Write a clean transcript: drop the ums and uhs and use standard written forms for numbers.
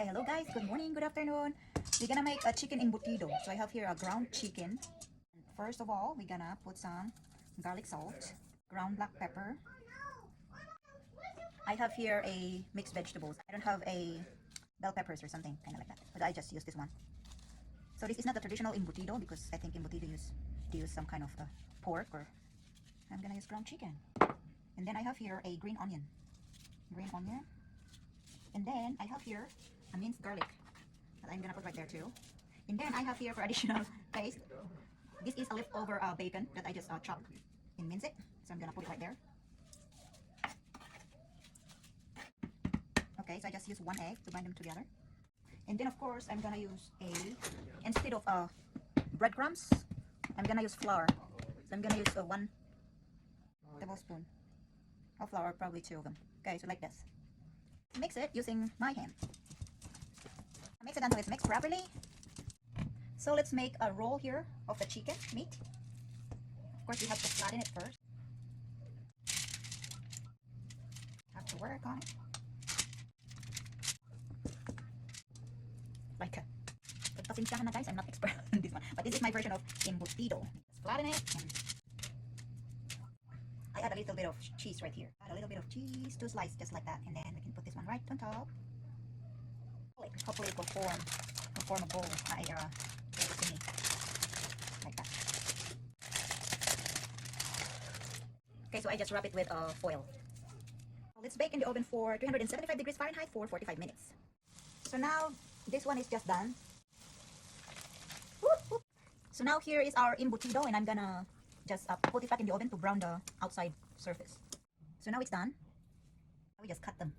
Okay, hello guys, good morning, good afternoon. We're gonna make a chicken embutido. So I have here a ground chicken. First of all, we're gonna put some garlic salt, ground black pepper. I have here a mixed vegetables. I don't have a bell peppers or something kind of like that, but I just use this one. So this is not the traditional embutido because I think embutido use some kind of pork, or I'm gonna use ground chicken. And then I have here a green onion. And then I have here a minced garlic that I'm gonna put right there too. And then I have here for additional taste, this is a leftover bacon that I just chopped and mince it. So I'm gonna put it right there. Okay, so I just use one egg to bind them together. And then of course I'm gonna use instead of breadcrumbs, I'm gonna use flour. So I'm gonna use 1 tablespoon of flour, probably 2 of them. Okay, so like this. Mix it using my hand. Mix it until it's mixed properly. So let's make a roll here of the chicken meat. Of course, you have to flatten it first. Have to work on it. Like pagpasensyahan na guys, I'm not expert on this one. But this is my version of embutido. Just flatten it. And I add a little bit of cheese right here. Add a little bit of cheese, 2 slices, just like that. And then we can put this one right on top. Hopefully it will form a bowl. Like that. Okay, so I just wrap it with foil. Let's bake in the oven for 375 degrees Fahrenheit for 45 minutes. So now this one is just done. So now here is our embutido, and I'm gonna just put it back in the oven to brown the outside surface. So now it's done. We just cut them.